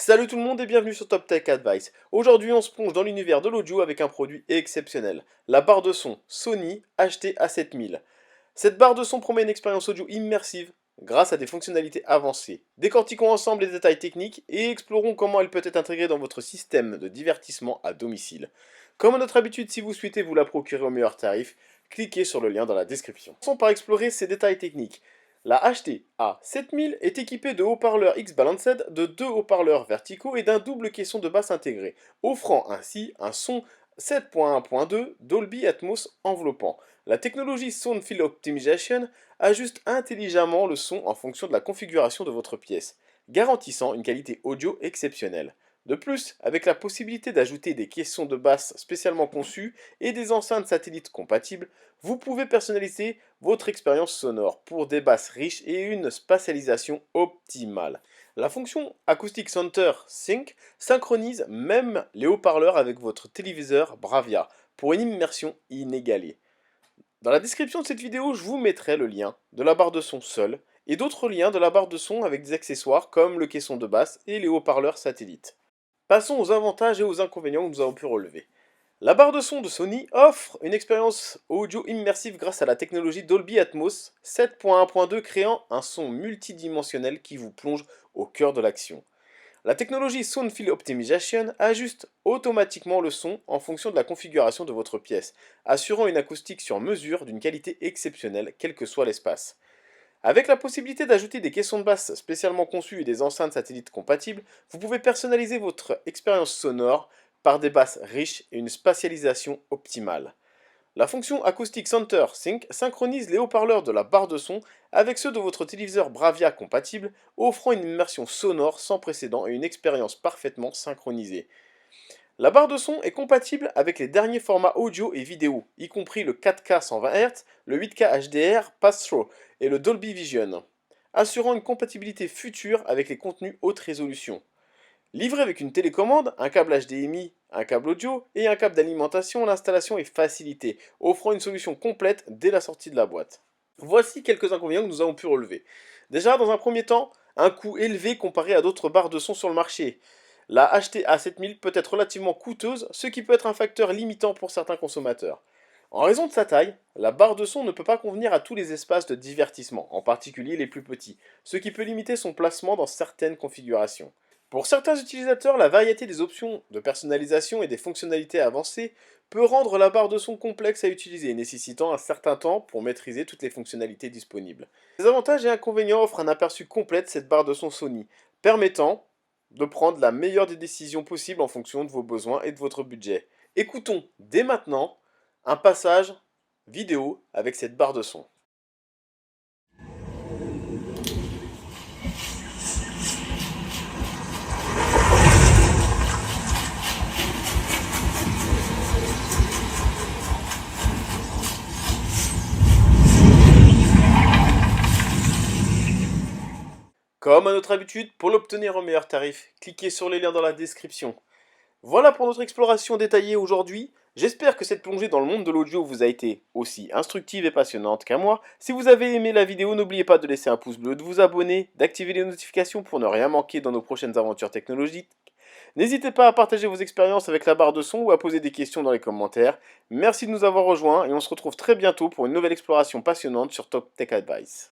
Salut tout le monde et bienvenue sur Top Tech Advice. Aujourd'hui on se plonge dans l'univers de l'audio avec un produit exceptionnel, la barre de son Sony HT-A7000. Cette barre de son promet une expérience audio immersive grâce à des fonctionnalités avancées. Décortiquons ensemble les détails techniques et explorons comment elle peut être intégrée dans votre système de divertissement à domicile. Comme à notre habitude, si vous souhaitez vous la procurer au meilleur tarif, cliquez sur le lien dans la description. Commençons par explorer ces détails techniques. La HT-A7000 est équipée de haut-parleurs X-Balanced, de deux haut-parleurs verticaux et d'un double caisson de basse intégré, offrant ainsi un son 7.1.2 Dolby Atmos enveloppant. La technologie Sound Field Optimization ajuste intelligemment le son en fonction de la configuration de votre pièce, garantissant une qualité audio exceptionnelle. De plus, avec la possibilité d'ajouter des caissons de basse spécialement conçus et des enceintes satellites compatibles, vous pouvez personnaliser votre expérience sonore pour des basses riches et une spatialisation optimale. La fonction Acoustic Center Sync synchronise même les haut-parleurs avec votre téléviseur Bravia pour une immersion inégalée. Dans la description de cette vidéo, je vous mettrai le lien de la barre de son seule et d'autres liens de la barre de son avec des accessoires comme le caisson de basse et les haut-parleurs satellites. Passons aux avantages et aux inconvénients que nous avons pu relever. La barre de son de Sony offre une expérience audio immersive grâce à la technologie Dolby Atmos 7.1.2 créant un son multidimensionnel qui vous plonge au cœur de l'action. La technologie Sound Field Optimization ajuste automatiquement le son en fonction de la configuration de votre pièce, assurant une acoustique sur mesure d'une qualité exceptionnelle quel que soit l'espace. Avec la possibilité d'ajouter des caissons de basse spécialement conçus et des enceintes satellites compatibles, vous pouvez personnaliser votre expérience sonore par des basses riches et une spatialisation optimale. La fonction Acoustic Center Sync synchronise les haut-parleurs de la barre de son avec ceux de votre téléviseur Bravia compatible, offrant une immersion sonore sans précédent et une expérience parfaitement synchronisée. La barre de son est compatible avec les derniers formats audio et vidéo, y compris le 4K 120 Hz, le 8K HDR Pass-Through et le Dolby Vision, assurant une compatibilité future avec les contenus haute résolution. Livré avec une télécommande, un câble HDMI, un câble audio et un câble d'alimentation, l'installation est facilitée, offrant une solution complète dès la sortie de la boîte. Voici quelques inconvénients que nous avons pu relever. Déjà, dans un premier temps, un coût élevé comparé à d'autres barres de son sur le marché. La HT-A7000 peut être relativement coûteuse, ce qui peut être un facteur limitant pour certains consommateurs. En raison de sa taille, la barre de son ne peut pas convenir à tous les espaces de divertissement, en particulier les plus petits, ce qui peut limiter son placement dans certaines configurations. Pour certains utilisateurs, la variété des options de personnalisation et des fonctionnalités avancées peut rendre la barre de son complexe à utiliser, nécessitant un certain temps pour maîtriser toutes les fonctionnalités disponibles. Les avantages et inconvénients offrent un aperçu complet de cette barre de son Sony, permettant de prendre la meilleure des décisions possibles en fonction de vos besoins et de votre budget. Écoutons dès maintenant un passage vidéo avec cette barre de son. Comme à notre habitude, pour l'obtenir au meilleur tarif, cliquez sur les liens dans la description. Voilà pour notre exploration détaillée aujourd'hui. J'espère que cette plongée dans le monde de l'audio vous a été aussi instructive et passionnante qu'à moi. Si vous avez aimé la vidéo, n'oubliez pas de laisser un pouce bleu, de vous abonner, d'activer les notifications pour ne rien manquer dans nos prochaines aventures technologiques. N'hésitez pas à partager vos expériences avec la barre de son ou à poser des questions dans les commentaires. Merci de nous avoir rejoints et on se retrouve très bientôt pour une nouvelle exploration passionnante sur Top Tech Advice.